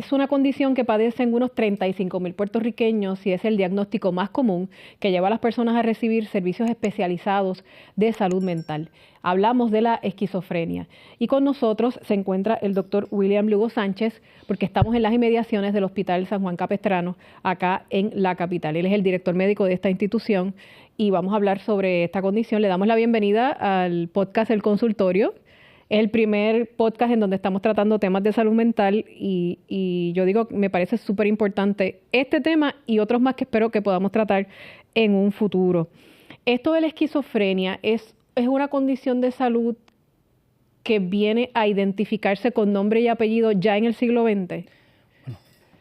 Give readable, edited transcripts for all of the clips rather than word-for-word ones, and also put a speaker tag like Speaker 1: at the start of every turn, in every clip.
Speaker 1: Es una condición que padecen unos 35,000 puertorriqueños y es el diagnóstico más común que lleva a las personas a recibir servicios especializados de salud mental. Hablamos de la esquizofrenia y con nosotros se encuentra el doctor William Lugo Sánchez, porque estamos en las inmediaciones del Hospital San Juan Capistrano, acá en la capital. Él es el director médico de esta institución y vamos a hablar sobre esta condición. Le damos la bienvenida al podcast El Consultorio. Es el primer podcast en donde estamos tratando temas de salud mental y yo digo, me parece súper importante este tema y otros más que espero que podamos tratar en un futuro. Esto de la esquizofrenia es una condición de salud que viene a identificarse con nombre y apellido ya en el siglo XX.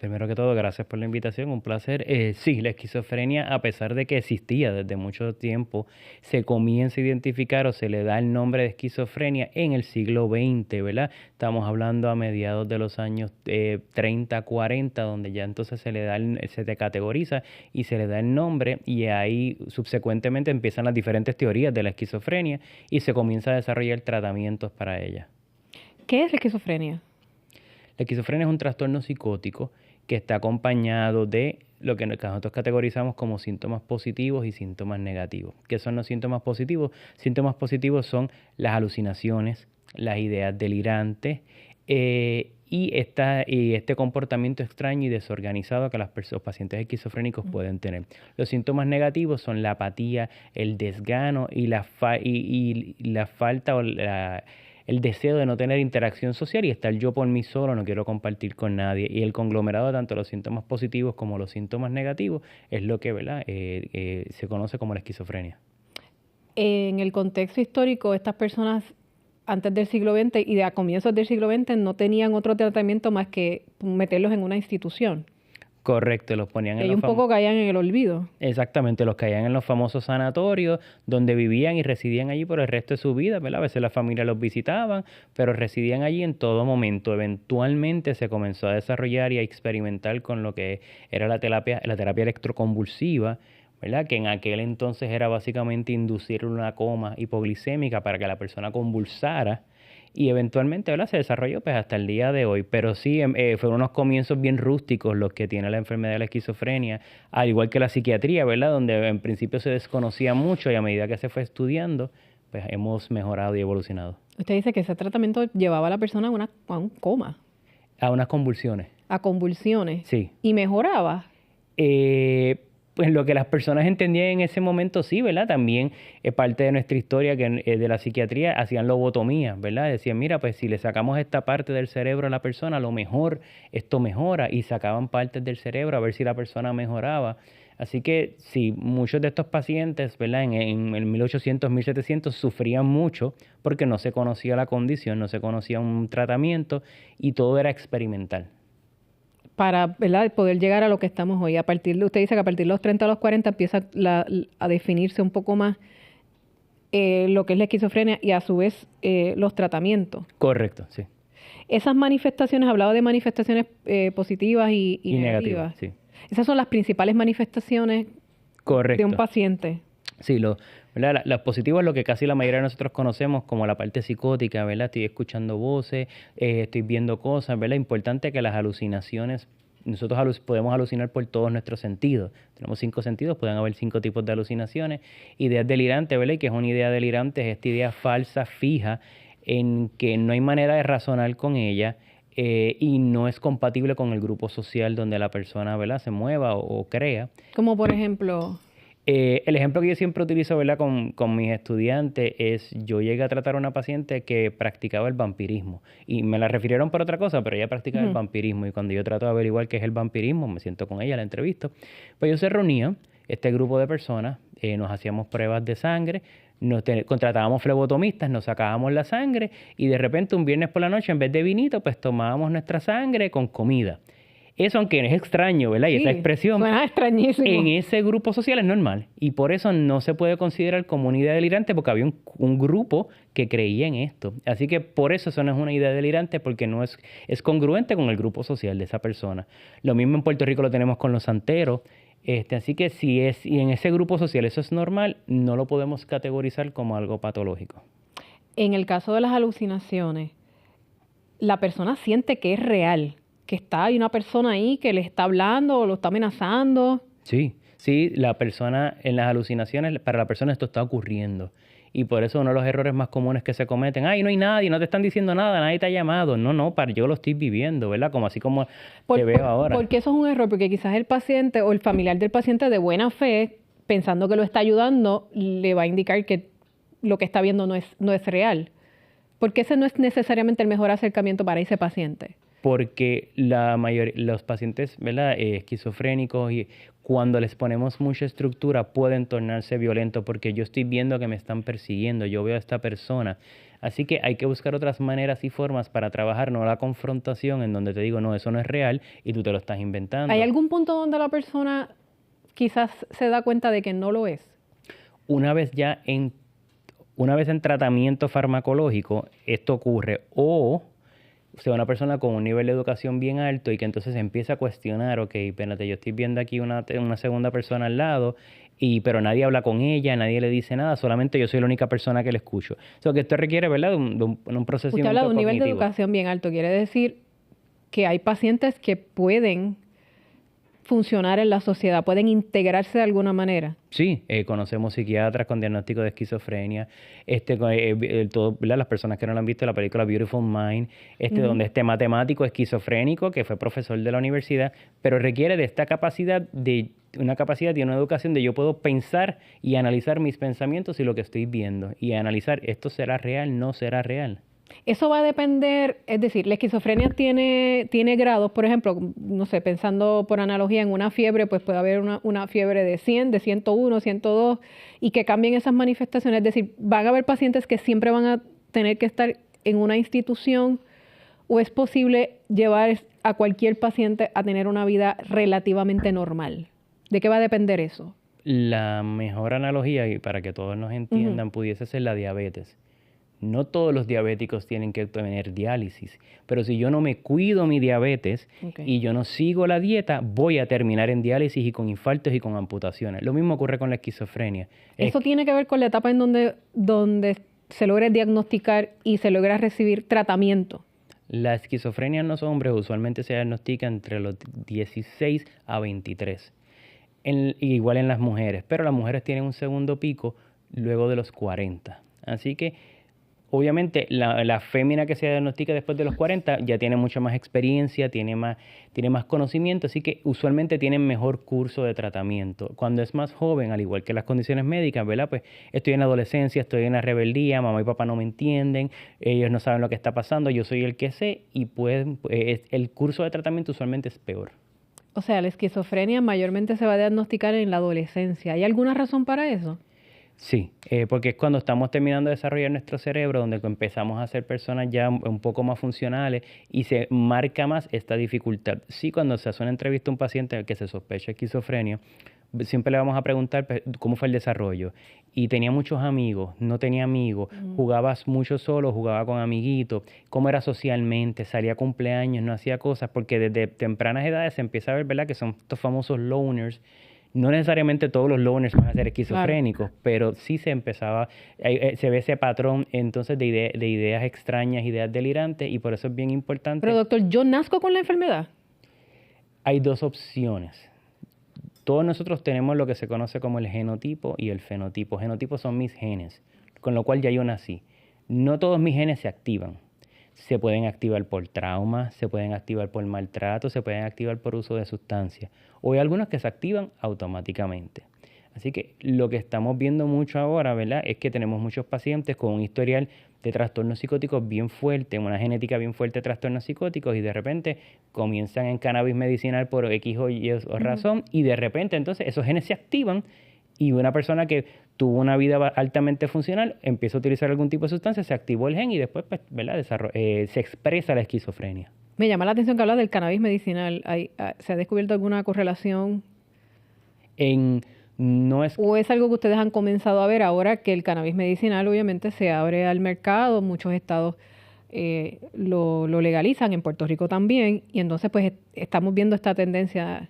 Speaker 2: Primero que todo, gracias por la invitación, un placer. Sí, la esquizofrenia, a pesar de que existía desde mucho tiempo, se comienza a identificar o se le da el nombre de esquizofrenia en el siglo XX, ¿verdad? Estamos hablando a mediados de los años 30, 40, donde ya entonces se te categoriza y se le da el nombre y ahí subsecuentemente empiezan las diferentes teorías de la esquizofrenia y se comienza a desarrollar tratamientos para ella.
Speaker 1: ¿Qué es la esquizofrenia?
Speaker 2: La esquizofrenia es un trastorno psicótico que está acompañado de lo que nosotros categorizamos como síntomas positivos y síntomas negativos. ¿Qué son los síntomas positivos? Síntomas positivos son las alucinaciones, las ideas delirantes y este comportamiento extraño y desorganizado que los pacientes esquizofrénicos pueden tener. Los síntomas negativos son la apatía, el desgano y la falta o el deseo de no tener interacción social y estar yo por mí solo, no quiero compartir con nadie. Y el conglomerado de tanto los síntomas positivos como los síntomas negativos es lo que se conoce como la esquizofrenia.
Speaker 1: En el contexto histórico, estas personas antes del siglo XX y a comienzos del siglo XX no tenían otro tratamiento más que meterlos en una institución.
Speaker 2: Correcto, los ponían en
Speaker 1: ellos un poco caían en el olvido.
Speaker 2: Exactamente, los caían en los famosos sanatorios donde vivían y residían allí por el resto de su vida, ¿verdad? A veces la familia los visitaban, pero residían allí en todo momento. Eventualmente se comenzó a desarrollar y a experimentar con lo que era la terapia electroconvulsiva, ¿verdad? Que en aquel entonces era básicamente inducir una coma hipoglicémica para que la persona convulsara. Y eventualmente, ¿verdad?, se desarrolló pues hasta el día de hoy. Pero sí, fueron unos comienzos bien rústicos los que tiene la enfermedad de la esquizofrenia, al igual que la psiquiatría, ¿verdad?, donde en principio se desconocía mucho y a medida que se fue estudiando, pues hemos mejorado y evolucionado.
Speaker 1: Usted dice que ese tratamiento llevaba a la persona a un coma.
Speaker 2: A unas convulsiones.
Speaker 1: A convulsiones.
Speaker 2: Sí.
Speaker 1: ¿Y mejoraba?
Speaker 2: Pues lo que las personas entendían en ese momento sí, ¿verdad? También es parte de nuestra historia que de la psiquiatría hacían lobotomía, ¿verdad? Decían, mira, pues si le sacamos esta parte del cerebro a la persona, a lo mejor esto mejora y sacaban partes del cerebro a ver si la persona mejoraba. Así que sí, muchos de estos pacientes, ¿verdad? En el 1800, 1700 sufrían mucho porque no se conocía la condición, no se conocía un tratamiento y todo era experimental.
Speaker 1: Para, ¿verdad?, poder llegar a lo que estamos hoy. Usted dice que a partir de los 30 a los 40 empieza a definirse un poco más lo que es la esquizofrenia y a su vez los tratamientos.
Speaker 2: Correcto, sí.
Speaker 1: Esas manifestaciones, hablaba de manifestaciones positivas y negativas.
Speaker 2: Sí.
Speaker 1: Esas son las principales manifestaciones de un paciente.
Speaker 2: Sí, ¿verdad? Los positivos es lo que casi la mayoría de nosotros conocemos como la parte psicótica, ¿verdad? Estoy escuchando voces, estoy viendo cosas, ¿verdad? Importante que las alucinaciones, nosotros podemos alucinar por todos nuestros sentidos. Tenemos 5 sentidos, pueden haber 5 tipos de alucinaciones. Ideas delirantes, ¿verdad? Y que es una idea delirante, es esta idea falsa, fija, en que no hay manera de razonar con ella y no es compatible con el grupo social donde la persona, ¿verdad?, se mueva o crea.
Speaker 1: Como por ejemplo...
Speaker 2: El ejemplo que yo siempre utilizo, ¿verdad?, con mis estudiantes es, yo llegué a tratar a una paciente que practicaba el vampirismo y me la refirieron por otra cosa, pero ella practicaba el vampirismo y cuando yo trato de averiguar qué es el vampirismo, me siento con ella, la entrevisto, pues yo se reunía, este grupo de personas, nos hacíamos pruebas de sangre, contratábamos flebotomistas, nos sacábamos la sangre y de repente un viernes por la noche en vez de vinito, pues tomábamos nuestra sangre con comida. Eso, aunque es extraño, ¿verdad? Y esa expresión
Speaker 1: suena extrañísimo.
Speaker 2: En ese grupo social es normal. Y por eso no se puede considerar como una idea delirante porque había un grupo que creía en esto. Así que por eso no es una idea delirante porque no es congruente con el grupo social de esa persona. Lo mismo en Puerto Rico lo tenemos con los santeros. Así que si en ese grupo social eso es normal, no lo podemos categorizar como algo patológico.
Speaker 1: En el caso de las alucinaciones, la persona siente que es real, hay una persona ahí que le está hablando o lo está amenazando.
Speaker 2: Sí, sí, la persona en las alucinaciones, para la persona esto está ocurriendo. Y por eso uno de los errores más comunes que se cometen, ay, no hay nadie, no te están diciendo nada, nadie te ha llamado. No, yo lo estoy viviendo, ¿verdad? Como así como te veo ahora.
Speaker 1: Porque eso es un error, porque quizás el paciente o el familiar del paciente de buena fe, pensando que lo está ayudando, le va a indicar que lo que está viendo no es real. Porque ese no es necesariamente el mejor acercamiento para ese paciente.
Speaker 2: Porque los pacientes, ¿verdad? Esquizofrénicos, y cuando les ponemos mucha estructura pueden tornarse violentos porque yo estoy viendo que me están persiguiendo, yo veo a esta persona. Así que hay que buscar otras maneras y formas para trabajar, no la confrontación en donde te digo, no, eso no es real y tú te lo estás inventando.
Speaker 1: ¿Hay algún punto donde la persona quizás se da cuenta de que no lo es?
Speaker 2: Una vez en tratamiento farmacológico, esto ocurre, o sea, una persona con un nivel de educación bien alto y que entonces empieza a cuestionar, ok, espérate, yo estoy viendo aquí una segunda persona al lado, pero nadie habla con ella, nadie le dice nada, solamente yo soy la única persona que le escucho. O sea, que esto requiere, ¿verdad?, de un procesamiento
Speaker 1: Usted habla de un nivel de
Speaker 2: cognitivo.
Speaker 1: educación bien alto, quiere decir que hay pacientes que pueden funcionar en la sociedad, pueden integrarse de alguna manera.
Speaker 2: Sí, conocemos psiquiatras con diagnóstico de esquizofrenia, ¿verdad? Las personas que no lo han visto, la película Beautiful Mind, donde este matemático esquizofrénico que fue profesor de la universidad, pero requiere de esta capacidad una capacidad y una educación de yo puedo pensar y analizar mis pensamientos y lo que estoy viendo, y analizar esto será real, no será real.
Speaker 1: Eso va a depender, es decir, la esquizofrenia tiene grados, por ejemplo, no sé, pensando por analogía en una fiebre, pues puede haber una fiebre de 100, de 101, 102, y que cambien esas manifestaciones. Es decir, van a haber pacientes que siempre van a tener que estar en una institución, o es posible llevar a cualquier paciente a tener una vida relativamente normal. ¿De qué va a depender eso?
Speaker 2: La mejor analogía, y para que todos nos entiendan, pudiese ser la diabetes. No todos los diabéticos tienen que tener diálisis, pero si yo no me cuido mi diabetes y yo no sigo la dieta, voy a terminar en diálisis y con infartos y con amputaciones. Lo mismo ocurre con la esquizofrenia.
Speaker 1: Eso tiene que ver con la etapa en donde se logra diagnosticar y se logra recibir tratamiento.
Speaker 2: La esquizofrenia en los hombres usualmente se diagnostica entre los 16 a 23, igual en las mujeres, pero las mujeres tienen un segundo pico luego de los 40. Así que obviamente la fémina que se diagnostica después de los 40 ya tiene mucha más experiencia, tiene más conocimiento, así que usualmente tienen mejor curso de tratamiento. Cuando es más joven, al igual que las condiciones médicas, ¿verdad? Pues estoy en la adolescencia, estoy en la rebeldía, mamá y papá no me entienden, ellos no saben lo que está pasando, yo soy el que sé, y pues el curso de tratamiento usualmente es peor.
Speaker 1: O sea, la esquizofrenia mayormente se va a diagnosticar en la adolescencia. ¿Hay alguna razón para eso?
Speaker 2: Sí, porque es cuando estamos terminando de desarrollar nuestro cerebro, donde empezamos a ser personas ya un poco más funcionales y se marca más esta dificultad. Sí, cuando se hace una entrevista a un paciente que se sospecha esquizofrenia, siempre le vamos a preguntar cómo fue el desarrollo. Y tenía muchos amigos, no tenía amigos, jugabas mucho solo, jugaba con amiguitos, cómo era socialmente, salía a cumpleaños, no hacía cosas, porque desde tempranas edades se empieza a ver, ¿verdad?, que son estos famosos loners. No necesariamente todos los loners van a ser esquizofrénicos, pero sí se empezaba, se ve ese patrón entonces de ideas extrañas, ideas delirantes, y por eso es bien importante.
Speaker 1: Pero doctor, ¿yo nazco con la enfermedad?
Speaker 2: Hay dos opciones. Todos nosotros tenemos lo que se conoce como el genotipo y el fenotipo. Genotipos son mis genes, con lo cual ya yo nací. No todos mis genes se activan. Se pueden activar por trauma, se pueden activar por maltrato, se pueden activar por uso de sustancias. O hay algunos que se activan automáticamente. Así que lo que estamos viendo mucho ahora, ¿verdad?, es que tenemos muchos pacientes con un historial de trastornos psicóticos bien fuerte, una genética bien fuerte de trastornos psicóticos, y de repente comienzan en cannabis medicinal por X o Y razón, y de repente entonces esos genes se activan, y una persona que tuvo una vida altamente funcional empieza a utilizar algún tipo de sustancia, se activó el gen y después, pues, ¿verdad?, se expresa la esquizofrenia.
Speaker 1: Me llama la atención que hablas del cannabis medicinal. ¿Se ha descubierto alguna correlación?
Speaker 2: No es...
Speaker 1: ¿O es algo que ustedes han comenzado a ver ahora que el cannabis medicinal obviamente se abre al mercado? Muchos estados lo legalizan, en Puerto Rico también, y entonces pues estamos viendo esta tendencia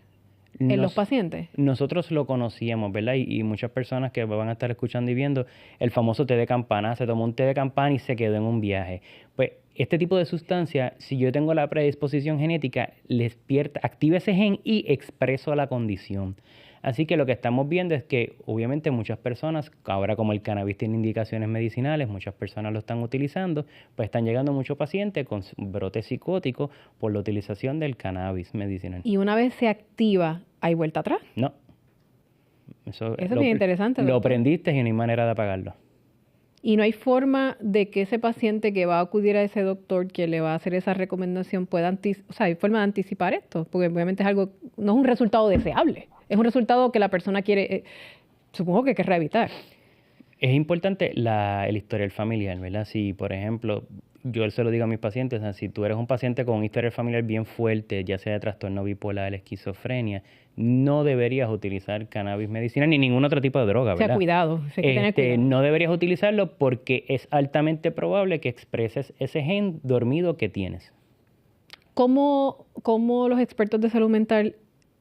Speaker 1: en los pacientes.
Speaker 2: Nosotros lo conocíamos, ¿verdad? Y muchas personas que van a estar escuchando y viendo el famoso té de campana, se tomó un té de campana y se quedó en un viaje. Pues este tipo de sustancia, si yo tengo la predisposición genética, activa ese gen y expreso la condición. Así que lo que estamos viendo es que obviamente muchas personas, ahora como el cannabis tiene indicaciones medicinales, muchas personas lo están utilizando, pues están llegando muchos pacientes con brotes psicóticos por la utilización del cannabis medicinal.
Speaker 1: Y una vez se activa, ¿hay vuelta atrás?
Speaker 2: No.
Speaker 1: Eso es bien interesante.
Speaker 2: Lo aprendiste y no hay manera de apagarlo.
Speaker 1: Y no hay forma de que ese paciente que va a acudir a ese doctor que le va a hacer esa recomendación pueda hay forma de anticipar esto, porque obviamente es algo, no es un resultado deseable, es un resultado que la persona quiere, supongo que querrá evitar.
Speaker 2: Es importante el historial familiar, ¿verdad? Si, por ejemplo, yo se lo digo a mis pacientes, o sea, si tú eres un paciente con un historial familiar bien fuerte, ya sea de trastorno bipolar, esquizofrenia, no deberías utilizar cannabis medicinal ni ningún otro tipo de droga, ¿verdad?
Speaker 1: Cuidado, hay que tener cuidado.
Speaker 2: No deberías utilizarlo porque es altamente probable que expreses ese gen dormido que tienes.
Speaker 1: ¿Cómo los expertos de salud mental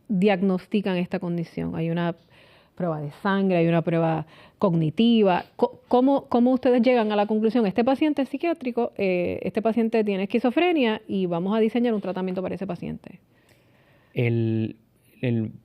Speaker 1: diagnostican esta condición? ¿Hay una prueba de sangre, hay una prueba cognitiva? ¿Cómo ustedes llegan a la conclusión? Este paciente es psiquiátrico, este paciente tiene esquizofrenia y vamos a diseñar un tratamiento para ese paciente.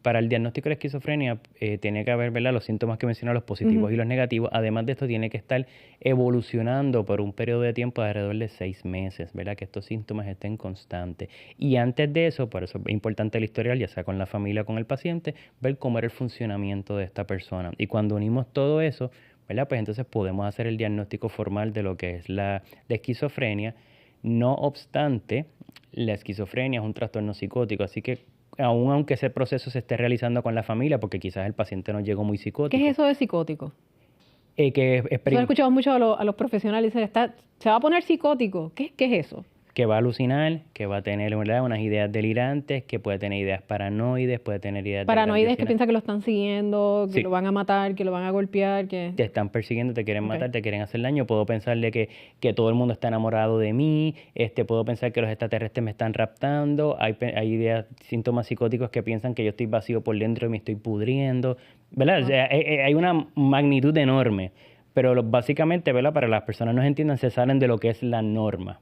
Speaker 2: Para el diagnóstico de la esquizofrenia tiene que haber, ¿verdad?, los síntomas que mencioné, los positivos y los negativos. Además de esto, tiene que estar evolucionando por un periodo de tiempo de alrededor de 6 meses, ¿verdad?, que estos síntomas estén constantes. Y antes de eso, por eso es importante el historial, ya sea con la familia o con el paciente, ver cómo era el funcionamiento de esta persona. Y cuando unimos todo eso, ¿verdad?, pues entonces podemos hacer el diagnóstico formal de lo que es la esquizofrenia. No obstante, la esquizofrenia es un trastorno psicótico, así que aunque ese proceso se esté realizando con la familia, porque quizás el paciente no llegó muy psicótico.
Speaker 1: ¿Qué es eso de psicótico?
Speaker 2: Nosotros
Speaker 1: escuchamos mucho a los profesionales, se va a poner psicótico. ¿Qué es eso?
Speaker 2: Que va a alucinar, que va a tener, ¿verdad?, unas ideas delirantes, que puede tener ideas paranoides, puede tener ideas
Speaker 1: paranoides que piensa que lo están siguiendo, que lo van a matar, que lo van a golpear, que
Speaker 2: te están persiguiendo, te quieren matar, te quieren hacer daño. Puedo pensarle que todo el mundo está enamorado de mí, puedo pensar que los extraterrestres me están raptando. Hay ideas, síntomas psicóticos que piensan que yo estoy vacío por dentro y me estoy pudriendo, ¿verdad? O sea, hay una magnitud enorme, pero básicamente, ¿verdad?, para las personas no entiendan, se salen de lo que es la norma.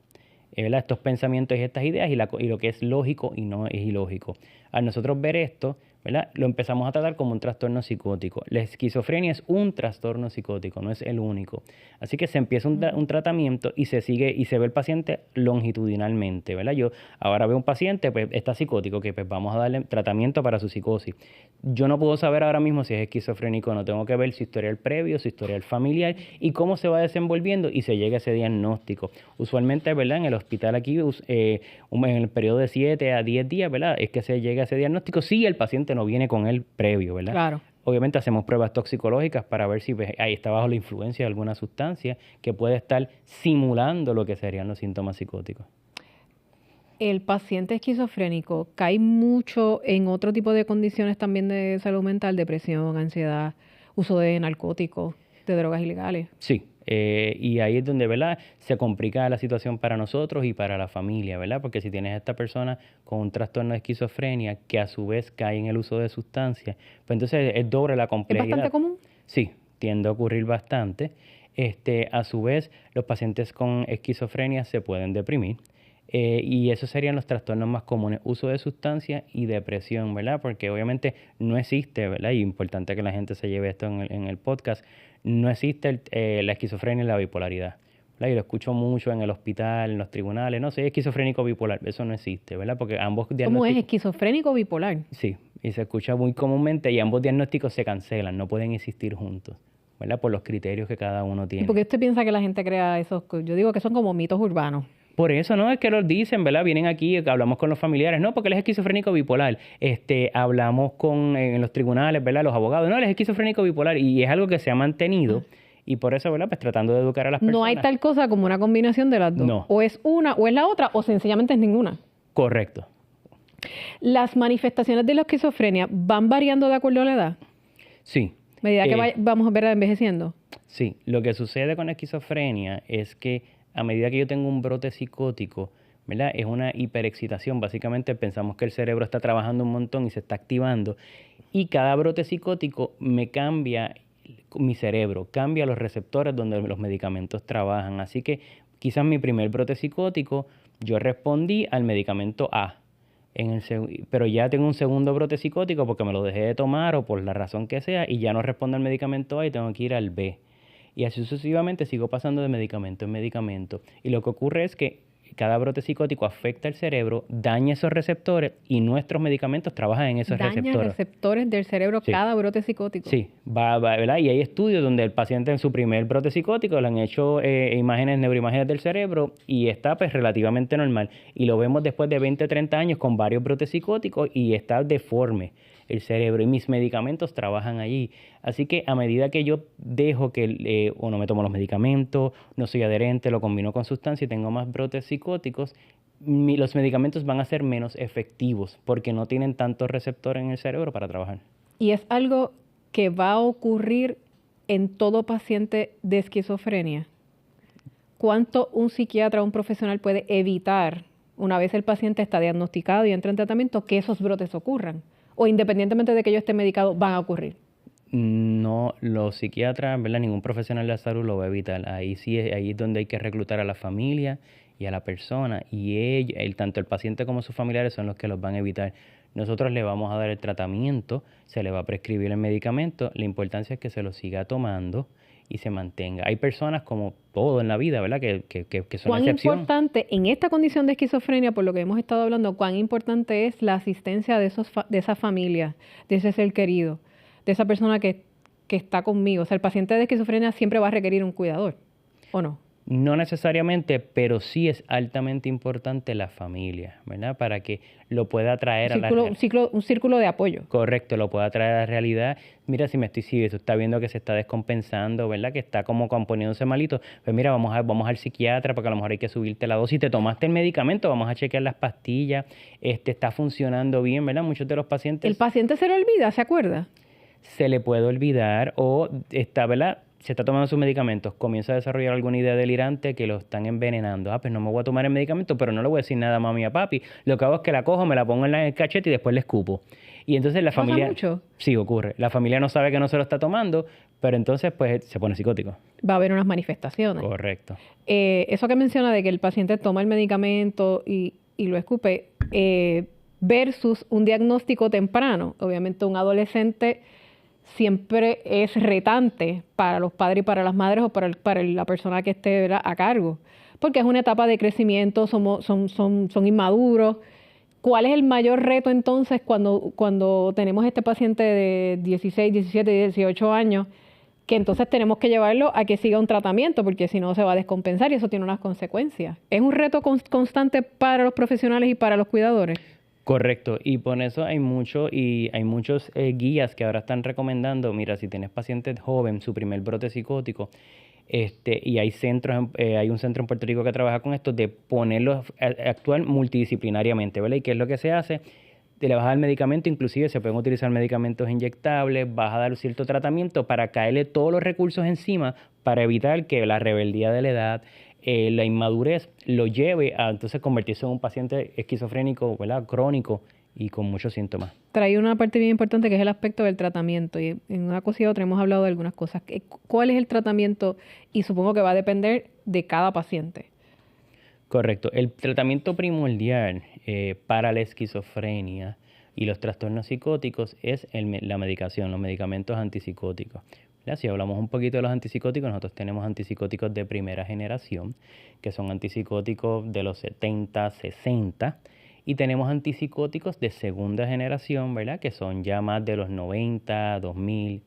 Speaker 2: ¿Verdad? Estos pensamientos y estas ideas y lo que es lógico y no es ilógico. Al nosotros ver esto, ¿verdad?, lo empezamos a tratar como un trastorno psicótico. La esquizofrenia es un trastorno psicótico, no es el único. Así que se empieza un tratamiento y se sigue y se ve el paciente longitudinalmente, ¿verdad? Yo ahora veo un paciente, pues está psicótico, que pues vamos a darle tratamiento para su psicosis. Yo no puedo saber ahora mismo si es esquizofrénico o no. Tengo que ver su historial previo, su historial familiar y cómo se va desenvolviendo y se llega a ese diagnóstico. Usualmente, ¿verdad?, en el hospital aquí, en el periodo de 7 a 10 días, ¿verdad?, es que se llega a ese diagnóstico si el paciente no viene con él previo, ¿verdad?
Speaker 1: Claro.
Speaker 2: Obviamente hacemos pruebas toxicológicas para ver si ahí está bajo la influencia de alguna sustancia que puede estar simulando lo que serían los síntomas psicóticos.
Speaker 1: El paciente esquizofrénico cae mucho en otro tipo de condiciones también de salud mental, depresión, ansiedad, uso de narcóticos, de drogas ilegales.
Speaker 2: Sí. Y ahí es donde, ¿verdad?, se complica la situación para nosotros y para la familia, ¿verdad? Porque si tienes a esta persona con un trastorno de esquizofrenia que a su vez cae en el uso de sustancias, pues entonces es doble la complejidad.
Speaker 1: ¿Es bastante común?
Speaker 2: Sí, tiende a ocurrir bastante. A su vez, los pacientes con esquizofrenia se pueden deprimir. Y esos serían los trastornos más comunes, uso de sustancias y depresión, ¿verdad? Porque obviamente no existe, ¿verdad? Y es importante que la gente se lleve esto en el podcast, no existe la esquizofrenia y la bipolaridad, ¿verdad? Y lo escucho mucho en el hospital, en los tribunales, no sé, esquizofrénico bipolar, eso no existe, ¿verdad? Porque ambos diagnósticos...
Speaker 1: ¿Cómo es esquizofrénico bipolar?
Speaker 2: Sí, y se escucha muy comúnmente y ambos diagnósticos se cancelan, no pueden existir juntos, ¿verdad? Por los criterios que cada uno tiene.
Speaker 1: ¿Y por qué usted piensa que la gente crea esos? Yo digo que son como mitos urbanos.
Speaker 2: Por eso, ¿no? Es que los dicen, ¿verdad? Vienen aquí, hablamos con los familiares, no, porque él es esquizofrénico bipolar. Hablamos en los tribunales, ¿verdad? Los abogados, no, él es esquizofrénico bipolar. Y es algo que se ha mantenido. Y por eso, ¿verdad?, pues tratando de educar a las personas.
Speaker 1: No hay tal cosa como una combinación de las dos.
Speaker 2: No.
Speaker 1: O es una o es la otra, o sencillamente es ninguna.
Speaker 2: Correcto.
Speaker 1: ¿Las manifestaciones de la esquizofrenia van variando de acuerdo a la edad?
Speaker 2: Sí.
Speaker 1: ¿A medida que vamos a ver envejeciendo?
Speaker 2: Sí. Lo que sucede con la esquizofrenia es que a medida que yo tengo un brote psicótico, ¿verdad?, es una hiperexcitación. Básicamente pensamos que el cerebro está trabajando un montón y se está activando. Y cada brote psicótico me cambia mi cerebro, cambia los receptores donde los medicamentos trabajan. Así que Quizás mi primer brote psicótico, yo respondí al medicamento A, pero ya tengo un segundo brote psicótico porque me lo dejé de tomar o por la razón que sea y ya no respondo al medicamento A y tengo que ir al B. Y así sucesivamente sigo pasando de medicamento en medicamento. Y lo que ocurre es que cada brote psicótico afecta el cerebro, daña esos receptores y nuestros medicamentos trabajan en esos receptores.
Speaker 1: Daña receptores del cerebro
Speaker 2: Sí.
Speaker 1: cada brote psicótico.
Speaker 2: Sí, ¿verdad? Y hay estudios donde el paciente en su primer brote psicótico le han hecho neuroimágenes del cerebro y está pues relativamente normal. Y lo vemos después de 20, 30 años con varios brotes psicóticos y está deforme el cerebro y mis medicamentos trabajan allí. Así que a medida que yo dejo que o no me tomo los medicamentos, no soy adherente, lo combino con sustancia y tengo más brotes psicóticos, los medicamentos van a ser menos efectivos porque no tienen tantos receptores en el cerebro para trabajar.
Speaker 1: Y es algo que va a ocurrir en todo paciente de esquizofrenia. ¿Cuánto un psiquiatra o un profesional puede evitar, una vez el paciente está diagnosticado y entra en tratamiento, que esos brotes ocurran? O independientemente de que yo esté medicado, van a ocurrir.
Speaker 2: No, los psiquiatras, ¿verdad? Ningún profesional de la salud lo va a evitar. Ahí es donde hay que reclutar a la familia y a la persona. Y tanto el paciente como sus familiares son los que los van a evitar. Nosotros le vamos a dar el tratamiento, se le va a prescribir el medicamento. La importancia es que se lo siga tomando y se mantenga. Hay personas, como todo en la vida, ¿verdad?, que son
Speaker 1: ¿Cuán
Speaker 2: excepción.
Speaker 1: importante en esta condición de esquizofrenia, por lo que hemos estado hablando, cuán importante es la asistencia de esa familia, de ese ser querido, de esa persona que está conmigo? O sea, el paciente de esquizofrenia siempre va a requerir un cuidador, ¿o no?
Speaker 2: No necesariamente, pero sí es altamente importante la familia, ¿verdad? Para que lo pueda traer a la realidad.
Speaker 1: Un círculo de apoyo.
Speaker 2: Correcto, lo pueda traer a la realidad. Mira, si tú estás viendo que se está descompensando, ¿verdad? Que está como componiéndose malito. Pues mira, vamos al psiquiatra porque a lo mejor hay que subirte la dosis. Te tomaste el medicamento, vamos a chequear las pastillas. Está funcionando bien, ¿verdad? Muchos de los pacientes...
Speaker 1: El paciente se lo olvida, ¿se acuerda?
Speaker 2: Se le puede olvidar o está, ¿verdad?, se está tomando sus medicamentos, comienza a desarrollar alguna idea delirante que lo están envenenando. Pues no me voy a tomar el medicamento, pero no le voy a decir nada a mami y a papi. Lo que hago es que la cojo, me la pongo en el cachete y después le escupo. Y entonces la familia...
Speaker 1: ¿Pasa mucho?
Speaker 2: Sí, ocurre. La familia no sabe que no se lo está tomando, pero entonces pues se pone psicótico.
Speaker 1: Va a haber unas manifestaciones.
Speaker 2: Correcto.
Speaker 1: Eso que menciona de que el paciente toma el medicamento y lo escupe, versus un diagnóstico temprano. Obviamente un adolescente siempre es retante para los padres y para las madres o para la persona que esté, ¿verdad?, a cargo, porque es una etapa de crecimiento, son inmaduros. ¿Cuál es el mayor reto entonces cuando tenemos este paciente de 16, 17, 18 años, que entonces tenemos que llevarlo a que siga un tratamiento, porque si no se va a descompensar y eso tiene unas consecuencias? ¿Es un reto constante para los profesionales y para los cuidadores?
Speaker 2: Correcto, y por eso hay muchos guías que ahora están recomendando, mira, si tienes paciente joven, su primer brote psicótico, y hay un centro en Puerto Rico que trabaja con esto, de ponerlo a actuar multidisciplinariamente, ¿verdad? ¿Y qué es lo que se hace? Te le vas a dar medicamento, inclusive se pueden utilizar medicamentos inyectables, vas a dar cierto tratamiento para caerle todos los recursos encima para evitar que la rebeldía de la edad, la inmadurez lo lleve a entonces convertirse en un paciente esquizofrénico, ¿verdad?, crónico y con muchos síntomas.
Speaker 1: Trae una parte bien importante que es el aspecto del tratamiento, y en una cosa y otra hemos hablado de algunas cosas. ¿Cuál es el tratamiento? Y supongo que va a depender de cada paciente.
Speaker 2: Correcto. El tratamiento primordial para la esquizofrenia y los trastornos psicóticos es la medicación, los medicamentos antipsicóticos. Si hablamos un poquito de los antipsicóticos, nosotros tenemos antipsicóticos de primera generación, que son antipsicóticos de los 70, 60, y tenemos antipsicóticos de segunda generación, ¿verdad?, que son ya más de los 90, 2000.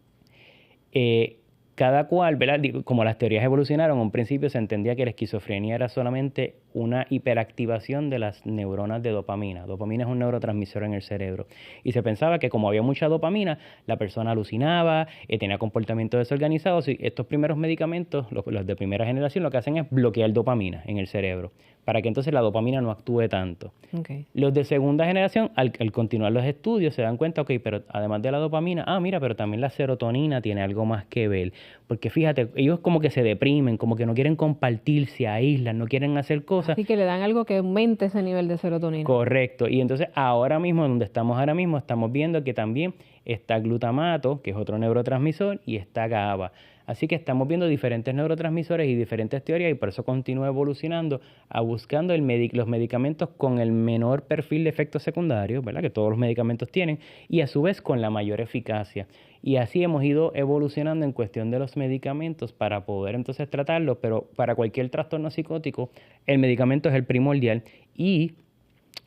Speaker 2: Cada cual, ¿verdad?, como las teorías evolucionaron, en un principio se entendía que la esquizofrenia era solamente una hiperactivación de las neuronas de dopamina. Dopamina es un neurotransmisor en el cerebro. Y se pensaba que como había mucha dopamina, la persona alucinaba, tenía comportamientos desorganizados. Y estos primeros medicamentos, los de primera generación, lo que hacen es bloquear dopamina en el cerebro, para que entonces la dopamina no actúe tanto.
Speaker 1: Okay.
Speaker 2: Los de segunda generación, al continuar los estudios, se dan cuenta, pero además de la dopamina, mira, pero también la serotonina tiene algo más que ver. Porque fíjate, ellos como que se deprimen, como que no quieren compartir, se aíslan, no quieren hacer cosas.
Speaker 1: Así que le dan algo que aumente ese nivel de serotonina.
Speaker 2: Correcto. Y entonces donde estamos ahora mismo, estamos viendo que también está glutamato, que es otro neurotransmisor, y está GABA. Así que estamos viendo diferentes neurotransmisores y diferentes teorías y por eso continúa evolucionando a buscando los medicamentos con el menor perfil de efectos secundarios, ¿verdad? Que todos los medicamentos tienen, y a su vez con la mayor eficacia. Y así hemos ido evolucionando en cuestión de los medicamentos para poder entonces tratarlo, pero para cualquier trastorno psicótico el medicamento es el primordial y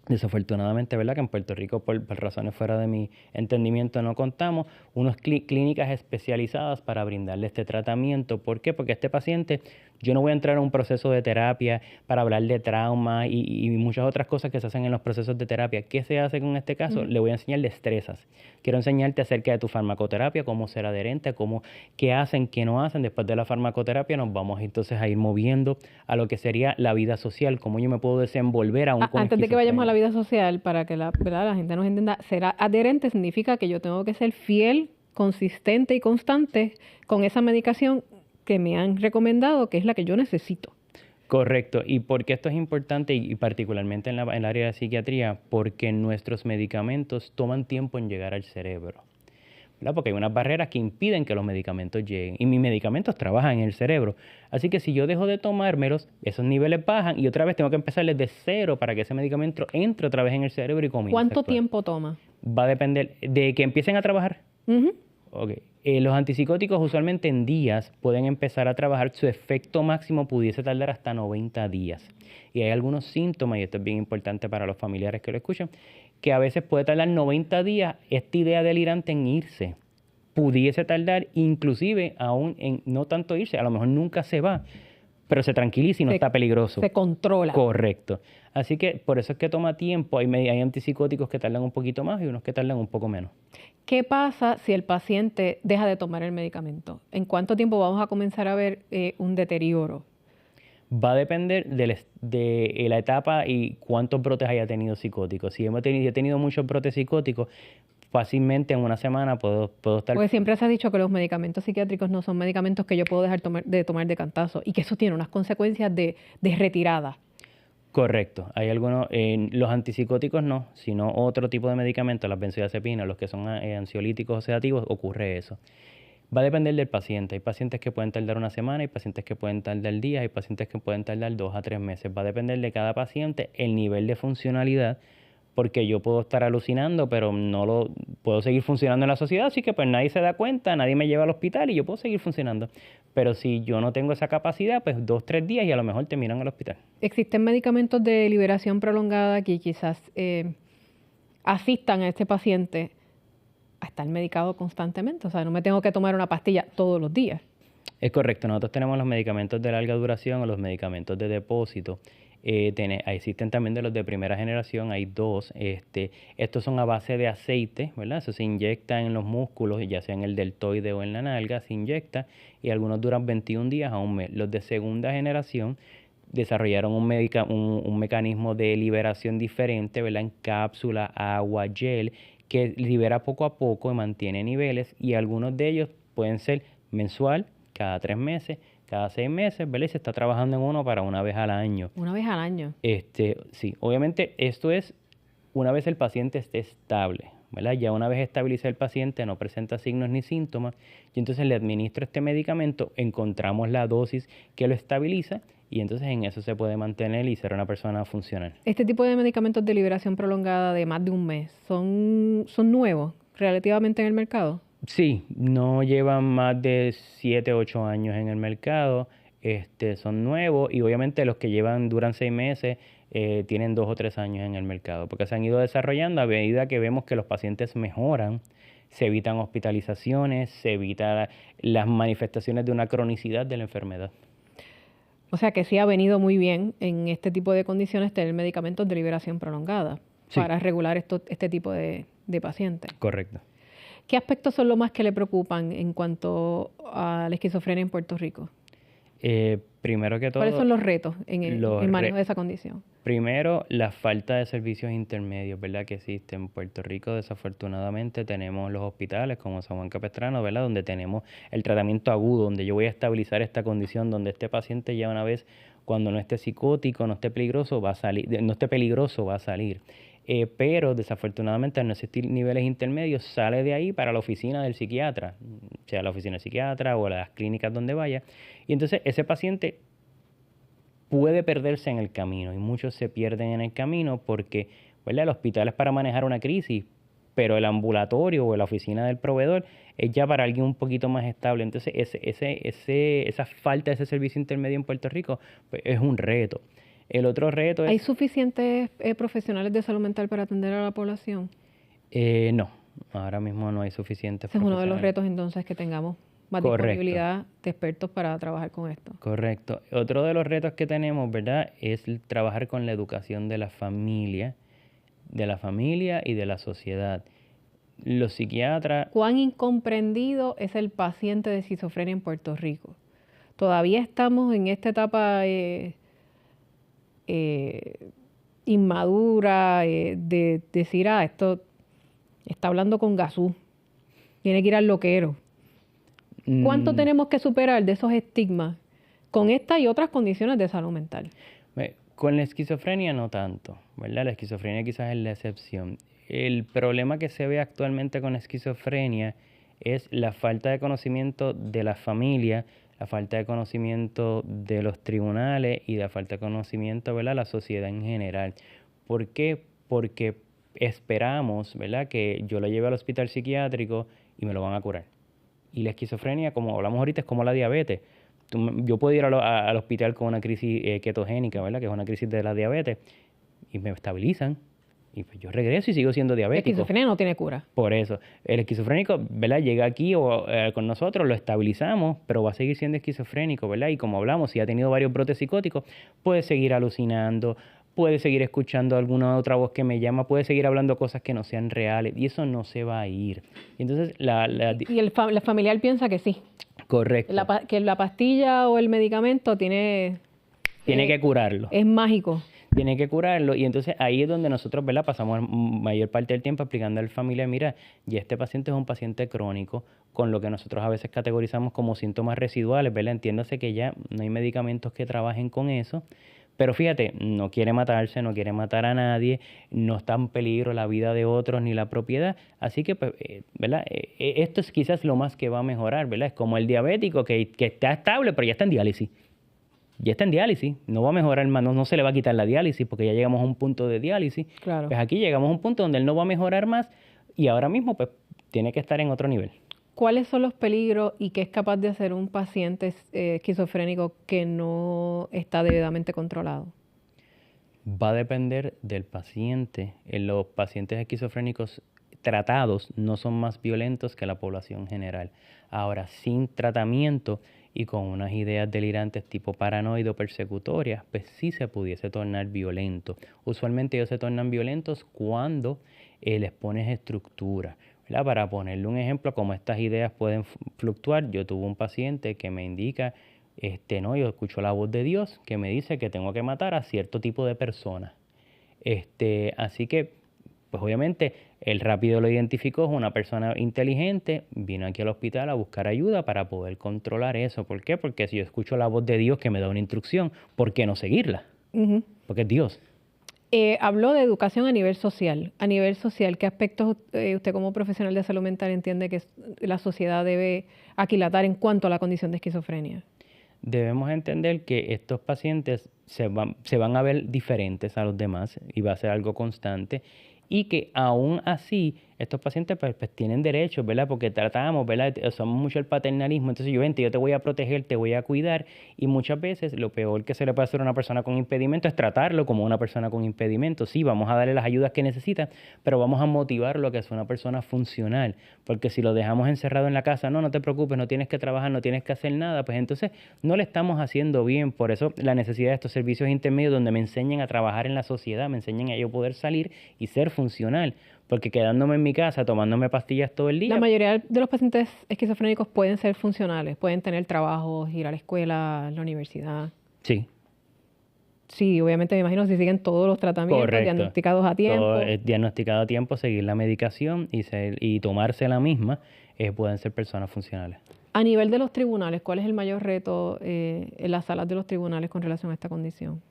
Speaker 2: desafortunadamente, ¿verdad? Que en Puerto Rico, por razones fuera de mi entendimiento, no contamos unas clínicas especializadas para brindarle este tratamiento. ¿Por qué? Porque este paciente, yo no voy a entrar a un proceso de terapia para hablar de trauma y muchas otras cosas que se hacen en los procesos de terapia. ¿Qué se hace con este caso? Le voy a enseñar destrezas. Quiero enseñarte acerca de tu farmacoterapia, cómo ser adherente, qué hacen, qué no hacen. Después de la farmacoterapia nos vamos entonces a ir moviendo a lo que sería la vida social, cómo yo me puedo desenvolver aún con
Speaker 1: Antes de que vayamos a la vida social, para que ¿verdad? La gente nos entienda, ser adherente significa que yo tengo que ser fiel, consistente y constante con esa medicación que me han recomendado, que es la que yo necesito.
Speaker 2: Correcto. ¿Y por qué esto es importante y particularmente en el área de psiquiatría? Porque nuestros medicamentos toman tiempo en llegar al cerebro, ¿verdad? Porque hay unas barreras que impiden que los medicamentos lleguen. Y mis medicamentos trabajan en el cerebro. Así que si yo dejo de tomármelos, esos niveles bajan y otra vez tengo que empezar desde cero para que ese medicamento entre otra vez en el cerebro y comience.
Speaker 1: ¿Cuánto tiempo toma?
Speaker 2: Va a depender de que empiecen a trabajar. Okay. Los antipsicóticos usualmente en días pueden empezar a trabajar. Su efecto máximo pudiese tardar hasta 90 días. Y hay algunos síntomas, y esto es bien importante para los familiares que lo escuchan, que a veces puede tardar 90 días esta idea delirante en irse. Pudiese tardar inclusive aún en no tanto irse, a lo mejor nunca se va, pero se tranquiliza y no está peligroso.
Speaker 1: Se controla.
Speaker 2: Correcto. Así que por eso es que toma tiempo. Hay antipsicóticos que tardan un poquito más y unos que tardan un poco menos.
Speaker 1: ¿Qué pasa si el paciente deja de tomar el medicamento? ¿En cuánto tiempo vamos a comenzar a ver un deterioro?
Speaker 2: Va a depender de la etapa y cuántos brotes haya tenido psicóticos. Si he tenido muchos brotes psicóticos, fácilmente en una semana puedo estar...
Speaker 1: Porque siempre se ha dicho que los medicamentos psiquiátricos no son medicamentos que yo puedo dejar de tomar de cantazo y que eso tiene unas consecuencias de retirada.
Speaker 2: Correcto. Hay algunos, los antipsicóticos no, sino otro tipo de medicamentos, las benzodiazepinas, los que son ansiolíticos o sedativos, ocurre eso. Va a depender del paciente. Hay pacientes que pueden tardar una semana, hay pacientes que pueden tardar días, hay pacientes que pueden tardar 2 a 3 meses. Va a depender de cada paciente el nivel de funcionalidad, porque yo puedo estar alucinando, pero puedo seguir funcionando en la sociedad, así que pues nadie se da cuenta, nadie me lleva al hospital y yo puedo seguir funcionando. Pero si yo no tengo esa capacidad, pues 2 o 3 días y a lo mejor terminan al hospital.
Speaker 1: ¿Existen medicamentos de liberación prolongada que quizás asistan a este paciente a estar medicado constantemente? O sea, no me tengo que tomar una pastilla todos los días.
Speaker 2: Es correcto. Nosotros tenemos los medicamentos de larga duración o los medicamentos de depósito. Existen también de los de primera generación, hay 2. Estos son a base de aceite, ¿verdad? Eso se inyecta en los músculos, ya sea en el deltoide o en la nalga, se inyecta y algunos duran 21 días a un mes. Los de segunda generación desarrollaron un mecanismo de liberación diferente, ¿verdad? En cápsula, agua, gel, que libera poco a poco y mantiene niveles, y algunos de ellos pueden ser mensual, cada 3 meses, cada 6 meses, ¿verdad? Y se está trabajando en uno para una vez al año.
Speaker 1: ¿Una vez al año?
Speaker 2: Sí, obviamente esto es una vez el paciente esté estable, ¿verdad? Ya una vez estabiliza el paciente, no presenta signos ni síntomas, y entonces le administro este medicamento, encontramos la dosis que lo estabiliza, y entonces en eso se puede mantener y ser una persona funcional.
Speaker 1: Este tipo de medicamentos de liberación prolongada de más de un mes, ¿son nuevos relativamente en el mercado?
Speaker 2: Sí, no llevan más de 7, 8 años en el mercado, son nuevos, y obviamente los que duran 6 meses tienen 2 o 3 años en el mercado, porque se han ido desarrollando a medida que vemos que los pacientes mejoran, se evitan hospitalizaciones, se evitan las manifestaciones de una cronicidad de la enfermedad.
Speaker 1: O sea que sí ha venido muy bien en este tipo de condiciones tener medicamentos de liberación prolongada para regular este tipo de pacientes.
Speaker 2: Correcto.
Speaker 1: ¿Qué aspectos son los más que le preocupan en cuanto a la esquizofrenia en Puerto Rico?
Speaker 2: Primero que todo...
Speaker 1: ¿Cuáles son los retos en el manejo de esa condición?
Speaker 2: Primero, la falta de servicios intermedios, ¿verdad? Que existe en Puerto Rico. Desafortunadamente tenemos los hospitales como San Juan Capistrano, ¿verdad? Donde tenemos el tratamiento agudo, donde yo voy a estabilizar esta condición, donde este paciente ya una vez, cuando no esté psicótico, no esté peligroso, va a salir. Pero desafortunadamente al no existir niveles intermedios, sale de ahí para la oficina del psiquiatra. sea la oficina del psiquiatra o las clínicas donde vaya. Y entonces ese paciente puede perderse en el camino y muchos se pierden en el camino porque, ¿verdad? El hospital es para manejar una crisis, pero el ambulatorio o la oficina del proveedor es ya para alguien un poquito más estable. Entonces esa falta de ese servicio intermedio en Puerto Rico pues, es un reto. El otro reto es...
Speaker 1: ¿Hay suficientes profesionales de salud mental para atender a la población?
Speaker 2: No, ahora mismo no hay suficientes
Speaker 1: Ese es uno de los
Speaker 2: profesionales.
Speaker 1: retos entonces que tengamos más
Speaker 2: Correcto.
Speaker 1: disponibilidad de expertos para trabajar con esto.
Speaker 2: Correcto. Otro de los retos que tenemos, ¿verdad? Es trabajar con la educación de la familia y de la sociedad. Los psiquiatras...
Speaker 1: ¿Cuán incomprendido es el paciente de esquizofrenia en Puerto Rico? Todavía estamos en esta etapa inmadura de decir, esto está hablando con Gazú, tiene que ir al loquero. ¿Cuánto tenemos que superar de esos estigmas con esta y otras condiciones de salud mental?
Speaker 2: Con la esquizofrenia no tanto, ¿verdad? La esquizofrenia quizás es la excepción. El problema que se ve actualmente con la esquizofrenia es la falta de conocimiento de la familia, la falta de conocimiento de los tribunales y la falta de conocimiento, ¿verdad?, la sociedad en general. ¿Por qué? Porque esperamos, ¿verdad?, que yo lo lleve al hospital psiquiátrico y me lo van a curar. Y la esquizofrenia, como hablamos ahorita, es como la diabetes. Yo puedo ir al hospital con una crisis ketogénica, ¿verdad?, que es una crisis de la diabetes, y me estabilizan. Y pues yo regreso y sigo siendo
Speaker 1: La
Speaker 2: diabético.
Speaker 1: esquizofrenia no tiene cura.
Speaker 2: Por eso, el esquizofrénico, ¿verdad?, llega aquí con nosotros, lo estabilizamos, pero va a seguir siendo esquizofrénico, ¿verdad? Y como hablamos, si ha tenido varios brotes psicóticos, puede seguir alucinando, puede seguir escuchando alguna otra voz que me llama, puede seguir hablando cosas que no sean reales, y eso no se va a ir. Y entonces,
Speaker 1: Y el familiar piensa que sí.
Speaker 2: Correcto.
Speaker 1: Que la pastilla o el medicamento tiene
Speaker 2: que curarlo.
Speaker 1: Es mágico.
Speaker 2: Tiene que curarlo, y entonces ahí es donde nosotros, ¿verdad?, pasamos mayor parte del tiempo explicando al familiar, mira, ya este paciente es un paciente crónico, con lo que nosotros a veces categorizamos como síntomas residuales, ¿verdad? Entiéndase que ya no hay medicamentos que trabajen con eso, pero fíjate, no quiere matarse, no quiere matar a nadie, no está en peligro la vida de otros ni la propiedad, así que, pues, ¿verdad? Esto es quizás lo más que va a mejorar, ¿verdad? Es como el diabético que está estable, pero ya está en diálisis. Ya está en diálisis, no va a mejorar más, no se le va a quitar la diálisis porque ya llegamos a un punto de diálisis.
Speaker 1: Claro.
Speaker 2: Pues aquí llegamos a un punto donde él no va a mejorar más y ahora mismo pues tiene que estar en otro nivel.
Speaker 1: ¿Cuáles son los peligros y qué es capaz de hacer un paciente esquizofrénico que no está debidamente controlado?
Speaker 2: Va a depender del paciente. Los pacientes esquizofrénicos tratados no son más violentos que la población general. Ahora, sin tratamiento y con unas ideas delirantes tipo paranoide o persecutorias, pues sí se pudiese tornar violento. Usualmente ellos se tornan violentos cuando les pones estructura, ¿verdad? Para ponerle un ejemplo, como estas ideas pueden fluctuar, yo tuve un paciente que me indica, yo escucho la voz de Dios que me dice que tengo que matar a cierto tipo de personas. Así que, pues obviamente, él rápido lo identificó, es una persona inteligente, vino aquí al hospital a buscar ayuda para poder controlar eso. ¿Por qué? Porque si yo escucho la voz de Dios que me da una instrucción, ¿por qué no seguirla?
Speaker 1: Uh-huh.
Speaker 2: Porque es Dios.
Speaker 1: Habló de educación a nivel social. A nivel social, ¿qué aspectos usted como profesional de salud mental entiende que la sociedad debe aquilatar en cuanto a la condición de esquizofrenia?
Speaker 2: Debemos entender que estos pacientes se van a ver diferentes a los demás y va a ser algo constante, y que aún así estos pacientes pues tienen derechos, ¿verdad? Porque tratamos, ¿verdad? Usamos mucho el paternalismo, entonces yo te voy a proteger, te voy a cuidar, y muchas veces lo peor que se le puede hacer a una persona con impedimento es tratarlo como una persona con impedimento. Sí, vamos a darle las ayudas que necesita, pero vamos a motivarlo a que sea una persona funcional, porque si lo dejamos encerrado en la casa, no te preocupes, no tienes que trabajar, no tienes que hacer nada, pues entonces no le estamos haciendo bien. Por eso la necesidad de estos servicios intermedios donde me enseñen a trabajar en la sociedad, me enseñen a yo poder salir y ser funcional. Porque quedándome en mi casa, tomándome pastillas todo el día...
Speaker 1: La mayoría de los pacientes esquizofrénicos pueden ser funcionales, pueden tener trabajos, ir a la escuela, a la universidad.
Speaker 2: Sí.
Speaker 1: Sí, obviamente me imagino si siguen todos los tratamientos.
Speaker 2: Correcto.
Speaker 1: Diagnosticados a tiempo.
Speaker 2: Todo es diagnosticado a tiempo, seguir la medicación y tomarse la misma, pueden ser personas funcionales.
Speaker 1: A nivel de los tribunales, ¿cuál es el mayor reto en las salas de los tribunales con relación a esta condición?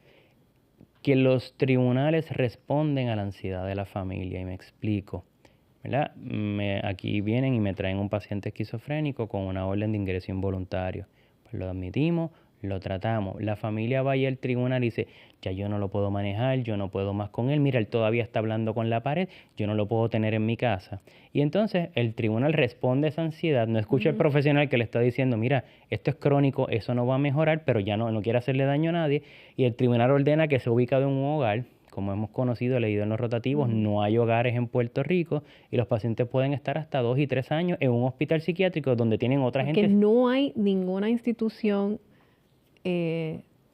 Speaker 2: Que los tribunales responden a la ansiedad de la familia, y me explico. ¿verdad? Aquí vienen y me traen un paciente esquizofrénico con una orden de ingreso involuntario. Pues lo admitimos, lo tratamos. La familia va y al tribunal y dice, ya yo no lo puedo manejar, yo no puedo más con él, mira, él todavía está hablando con la pared, yo no lo puedo tener en mi casa. Y entonces el tribunal responde a esa ansiedad, no escucha al profesional que le está diciendo, mira, esto es crónico, eso no va a mejorar, pero ya no quiere hacerle daño a nadie, y el tribunal ordena que se ubica en un hogar. Como hemos conocido, leído en los rotativos, no hay hogares en Puerto Rico y los pacientes pueden estar hasta 2 y 3 años en un hospital psiquiátrico donde tienen otra
Speaker 1: Porque
Speaker 2: gente.
Speaker 1: no hay ninguna institución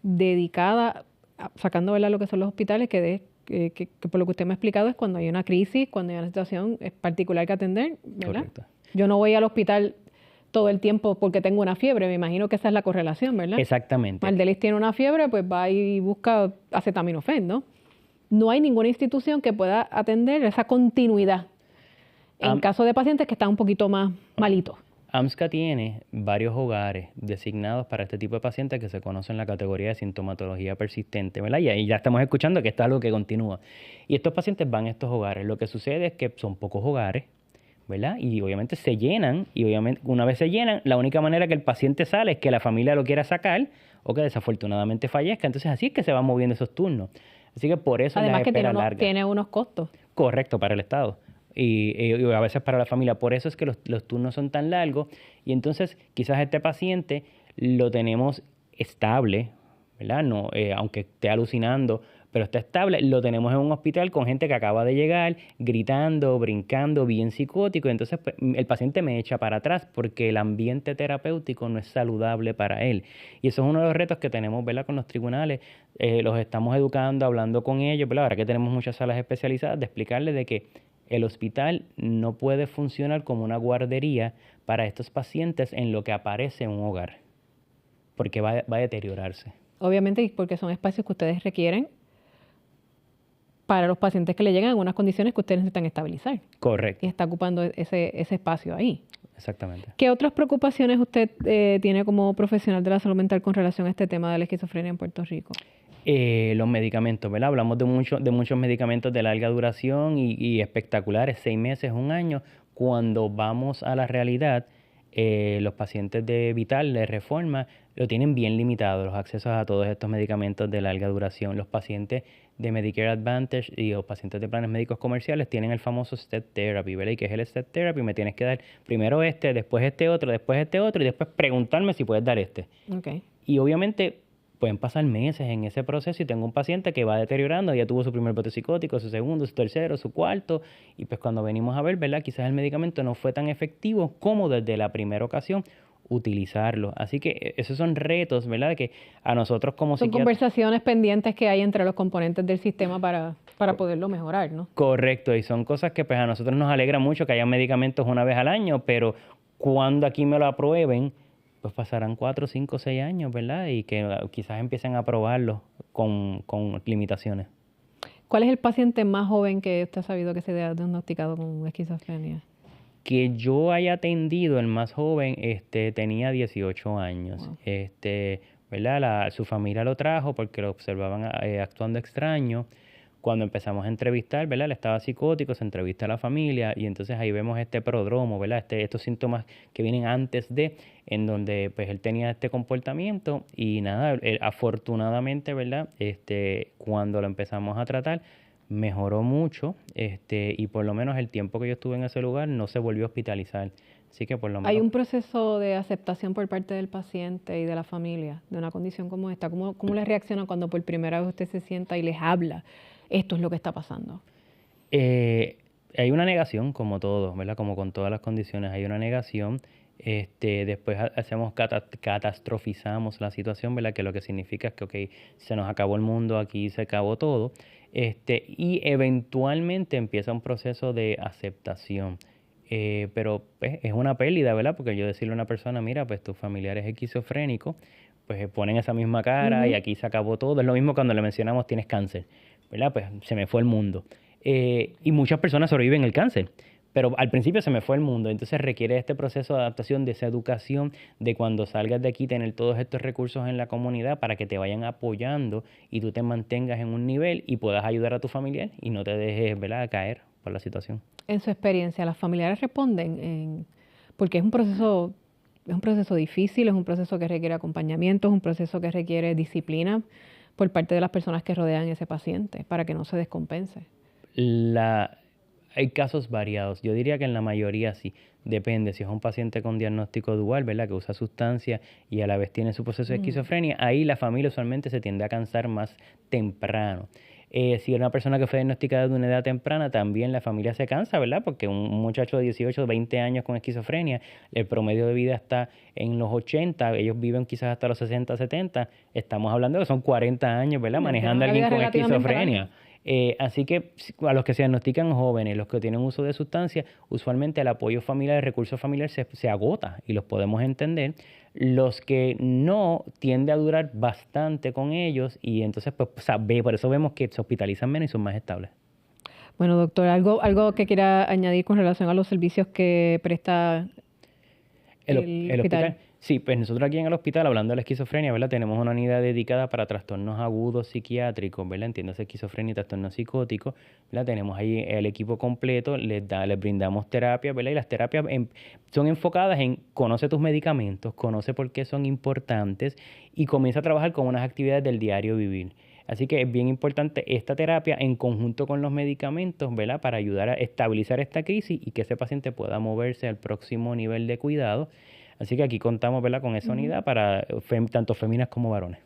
Speaker 1: dedicada, sacando, ¿verdad?, lo que son los hospitales, que por lo que usted me ha explicado es cuando hay una crisis, cuando hay una situación particular que atender, ¿verdad?
Speaker 2: Correcto.
Speaker 1: Yo no voy al hospital todo el tiempo porque tengo una fiebre, me imagino que esa es la correlación, ¿verdad?
Speaker 2: Exactamente.
Speaker 1: Mardelis tiene una fiebre, pues va y busca acetaminofén, ¿no? No hay ninguna institución que pueda atender esa continuidad en caso de pacientes que están un poquito más malitos.
Speaker 2: AMSCA tiene varios hogares designados para este tipo de pacientes que se conocen en la categoría de sintomatología persistente, ¿verdad? Y ahí ya estamos escuchando que esto es algo que continúa. Y estos pacientes van a estos hogares. Lo que sucede es que son pocos hogares, ¿verdad? Y obviamente se llenan, y obviamente una vez se llenan, la única manera que el paciente sale es que la familia lo quiera sacar o que desafortunadamente fallezca. Entonces así es que se van moviendo esos turnos. Así que por eso
Speaker 1: además
Speaker 2: las
Speaker 1: que
Speaker 2: esperas largas.
Speaker 1: tiene unos costos.
Speaker 2: Correcto, para el Estado. Y a veces para la familia. Por eso es que los turnos son tan largos. Y entonces quizás este paciente lo tenemos estable, ¿verdad? No, aunque esté alucinando, pero está estable. Lo tenemos en un hospital con gente que acaba de llegar, gritando, brincando, bien psicótico. Entonces pues, el paciente me echa para atrás porque el ambiente terapéutico no es saludable para él. Y eso es uno de los retos que tenemos, ¿verdad?, con los tribunales. Los estamos educando, hablando con ellos, ¿verdad? Ahora que tenemos muchas salas especializadas, de explicarles de que el hospital no puede funcionar como una guardería para estos pacientes en lo que aparece en un hogar, porque va a deteriorarse.
Speaker 1: Obviamente, porque son espacios que ustedes requieren para los pacientes que le llegan en unas condiciones que ustedes necesitan estabilizar.
Speaker 2: Correcto.
Speaker 1: Y está ocupando ese espacio ahí.
Speaker 2: Exactamente.
Speaker 1: ¿Qué otras preocupaciones usted tiene como profesional de la salud mental con relación a este tema de la esquizofrenia en Puerto Rico?
Speaker 2: Los medicamentos, ¿verdad? Hablamos de muchos medicamentos de larga duración y espectaculares, 6 meses, 1 año. Cuando vamos a la realidad, los pacientes de Vital, de Reforma, lo tienen bien limitado, los accesos a todos estos medicamentos de larga duración. Los pacientes de Medicare Advantage y los pacientes de planes médicos comerciales tienen el famoso Step Therapy, ¿verdad? Y que es el Step Therapy, me tienes que dar primero después este otro, y después preguntarme si puedes dar este.
Speaker 1: Okay.
Speaker 2: Y obviamente pueden pasar meses en ese proceso y tengo un paciente que va deteriorando, ya tuvo su primer brote psicótico, su segundo, su tercero, su cuarto, y pues cuando venimos a ver, ¿verdad?, quizás el medicamento no fue tan efectivo como desde la primera ocasión utilizarlo. Así que esos son retos, ¿verdad?, de que a nosotros como
Speaker 1: son conversaciones pendientes que hay entre los componentes del sistema para poderlo mejorar, ¿no?
Speaker 2: Correcto, y son cosas que pues a nosotros nos alegra mucho que haya medicamentos una vez al año, pero cuando aquí me lo aprueben, pues pasarán 4, 5, 6 años, ¿verdad? Y que quizás empiecen a probarlo con limitaciones.
Speaker 1: ¿Cuál es el paciente más joven que usted ha sabido que se ha diagnosticado con esquizofrenia?
Speaker 2: Que yo haya atendido, el más joven, tenía 18 años.
Speaker 1: Wow.
Speaker 2: ¿Verdad? Su familia lo trajo porque lo observaban actuando extraño. Cuando empezamos a entrevistar, ¿verdad?, él estaba psicótico, se entrevista a la familia y entonces ahí vemos este prodromo, ¿verdad?, estos síntomas que vienen antes en donde pues él tenía este comportamiento y nada, afortunadamente, ¿verdad?, cuando lo empezamos a tratar, mejoró mucho y por lo menos el tiempo que yo estuve en ese lugar no se volvió a hospitalizar. Así que por lo menos...
Speaker 1: ¿Hay un proceso de aceptación por parte del paciente y de la familia de una condición como esta? ¿Cómo le reacciona cuando por primera vez usted se sienta y les habla? Esto es lo que está pasando.
Speaker 2: Hay una negación, como todo, ¿verdad? Como con todas las condiciones, hay una negación. Después catastrofizamos la situación, ¿verdad? Que lo que significa es que, ok, se nos acabó el mundo, aquí se acabó todo. Y eventualmente empieza un proceso de aceptación. Pero pues, es una pérdida, ¿verdad? Porque yo decirle a una persona, mira, pues tu familiar es esquizofrénico, pues ponen esa misma cara y aquí se acabó todo. Es lo mismo cuando le mencionamos tienes cáncer, ¿verdad? Pues se me fue el mundo. Y muchas personas sobreviven el cáncer, pero al principio se me fue el mundo. Entonces requiere este proceso de adaptación, de esa educación, de cuando salgas de aquí tener todos estos recursos en la comunidad para que te vayan apoyando y tú te mantengas en un nivel y puedas ayudar a tu familiar y no te dejes, ¿verdad?, caer. por la situación.
Speaker 1: En su experiencia, ¿las familiares responden? Porque es un proceso difícil, es un proceso que requiere acompañamiento, es un proceso que requiere disciplina por parte de las personas que rodean a ese paciente para que no se descompense.
Speaker 2: Hay casos variados. Yo diría que en la mayoría sí. Depende. Si es un paciente con diagnóstico dual, ¿verdad? Que usa sustancia y a la vez tiene su proceso de esquizofrenia, ahí la familia usualmente se tiende a cansar más temprano. Si es una persona que fue diagnosticada de una edad temprana, también la familia se cansa, ¿verdad? Porque un muchacho de 18 o 20 años con esquizofrenia, el promedio de vida está en los 80, ellos viven quizás hasta los 60, 70. Estamos hablando de que son 40 años, ¿verdad? Manejando a alguien con esquizofrenia. Así que a los que se diagnostican jóvenes, los que tienen uso de sustancias, usualmente el apoyo familiar, el recurso familiar se agota y los podemos entender. Los que no tiende a durar bastante con ellos y entonces pues por eso vemos que se hospitalizan menos y son más estables.
Speaker 1: Bueno, doctor, ¿algo que quiera añadir con relación a los servicios que presta el hospital?
Speaker 2: Sí, pues nosotros aquí en el hospital, hablando de la esquizofrenia, ¿verdad? Tenemos una unidad dedicada para trastornos agudos psiquiátricos, ¿verdad? Entiéndase esquizofrenia y trastornos psicóticos, ¿verdad? Tenemos ahí el equipo completo, les brindamos terapia, ¿verdad? Y las terapias son enfocadas en conoce tus medicamentos, conoce por qué son importantes y comienza a trabajar con unas actividades del diario vivir. Así que es bien importante esta terapia en conjunto con los medicamentos, ¿verdad? Para ayudar a estabilizar esta crisis y que ese paciente pueda moverse al próximo nivel de cuidado. Así que aquí contamos, ¿verdad?, con esa unidad para tanto féminas como varones.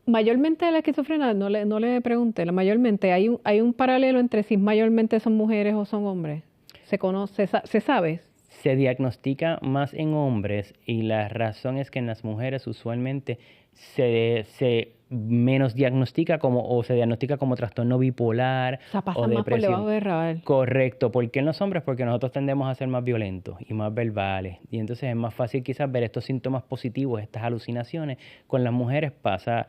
Speaker 1: Mayormente la esquizofrenia, no le pregunté, mayormente hay un paralelo entre si mayormente son mujeres o son hombres. ¿Se conoce, se sabe?
Speaker 2: Se diagnostica más en hombres y la razón es que en las mujeres usualmente se menos diagnostica se diagnostica como trastorno bipolar o depresión.
Speaker 1: Más por debajo del radar.
Speaker 2: Correcto. ¿Por qué en los hombres? Porque nosotros tendemos a ser más violentos y más verbales. Y entonces es más fácil quizás ver estos síntomas positivos, estas alucinaciones. Con las mujeres pasa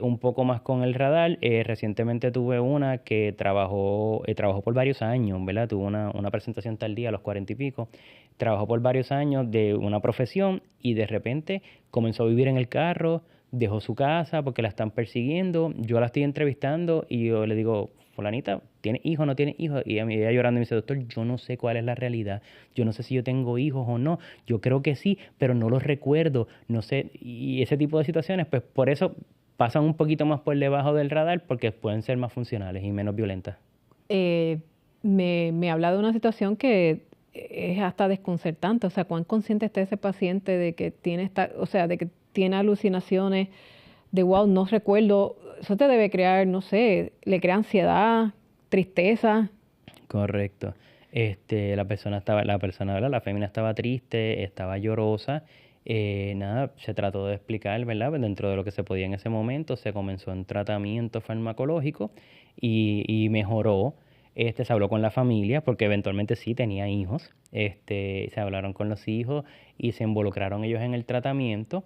Speaker 2: un poco más con el radar. Recientemente tuve una que trabajó por varios años, ¿verdad? Tuvo una presentación tal día a los 40 y pico. Trabajó por varios años de una profesión y de repente comenzó a vivir en el carro, dejó su casa porque la están persiguiendo. Yo la estoy entrevistando y yo le digo, fulanita, ¿tiene hijos o no tiene hijos? Y ella llorando me dice, doctor, yo no sé cuál es la realidad. Yo no sé si yo tengo hijos o no. Yo creo que sí, pero no los recuerdo. No sé. Y ese tipo de situaciones, pues por eso pasan un poquito más por debajo del radar porque pueden ser más funcionales y menos violentas.
Speaker 1: Me habla de una situación que es hasta desconcertante. O sea, ¿cuán consciente está ese paciente de que tiene de que tiene alucinaciones, de wow, no recuerdo? Eso te debe crear, no sé, le crea ansiedad, tristeza.
Speaker 2: Correcto. La fémina estaba triste, estaba llorosa. Se trató de explicar, ¿verdad? Dentro de lo que se podía en ese momento, se comenzó un tratamiento farmacológico y mejoró. Se habló con la familia porque eventualmente sí tenía hijos. Se hablaron con los hijos y se involucraron ellos en el tratamiento.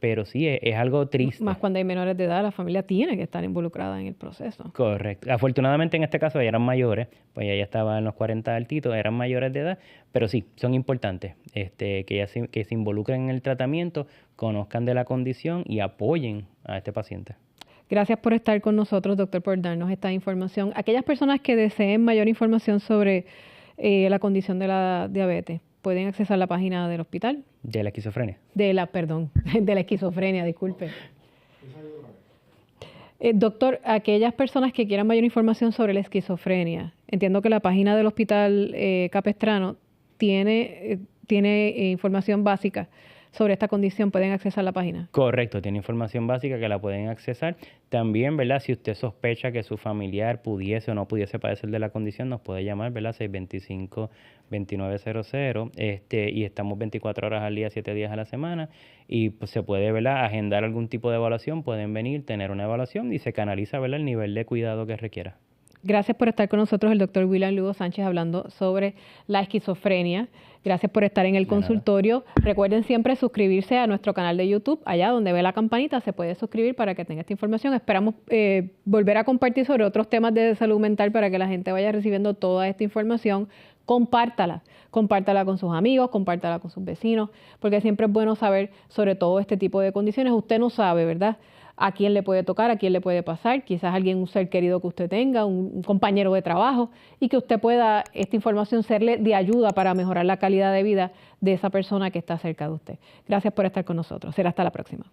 Speaker 2: Pero sí, es algo triste.
Speaker 1: Más cuando hay menores de edad, la familia tiene que estar involucrada en el proceso.
Speaker 2: Correcto. Afortunadamente en este caso ya eran mayores, pues ella estaba en los 40 altitos, eran mayores de edad, pero sí, son importantes que se involucren en el tratamiento, conozcan de la condición y apoyen a este paciente.
Speaker 1: Gracias por estar con nosotros, doctor, por darnos esta información. Aquellas personas que deseen mayor información sobre la condición de la diabetes, ¿pueden accesar la página del hospital?
Speaker 2: De la esquizofrenia.
Speaker 1: De la esquizofrenia, disculpe. Doctor, aquellas personas que quieran mayor información sobre la esquizofrenia, entiendo que la página del Hospital Capestrano tiene información básica sobre esta condición. ¿Pueden accesar la página?
Speaker 2: Correcto, tiene información básica que la pueden accesar. También, ¿verdad? Si usted sospecha que su familiar pudiese o no pudiese padecer de la condición, nos puede llamar, ¿verdad? 625-2900. Y estamos 24 horas al día, 7 días a la semana. Y pues se puede, ¿verdad?, agendar algún tipo de evaluación. Pueden venir, tener una evaluación y se canaliza, ¿verdad?, el nivel de cuidado que requiera.
Speaker 1: Gracias por estar con nosotros, el doctor William Lugo Sánchez, hablando sobre la esquizofrenia. Gracias por estar en el consultorio. Recuerden siempre suscribirse a nuestro canal de YouTube. Allá donde ve la campanita se puede suscribir para que tenga esta información. Esperamos volver a compartir sobre otros temas de salud mental para que la gente vaya recibiendo toda esta información compártala con sus amigos, compártala con sus vecinos, porque siempre es bueno saber sobre todo este tipo de condiciones. Usted no sabe, ¿verdad?, a quién le puede tocar, a quién le puede pasar, quizás alguien, un ser querido que usted tenga, un compañero de trabajo, y que usted pueda, esta información, serle de ayuda para mejorar la calidad de vida de esa persona que está cerca de usted. Gracias por estar con nosotros. Será hasta la próxima.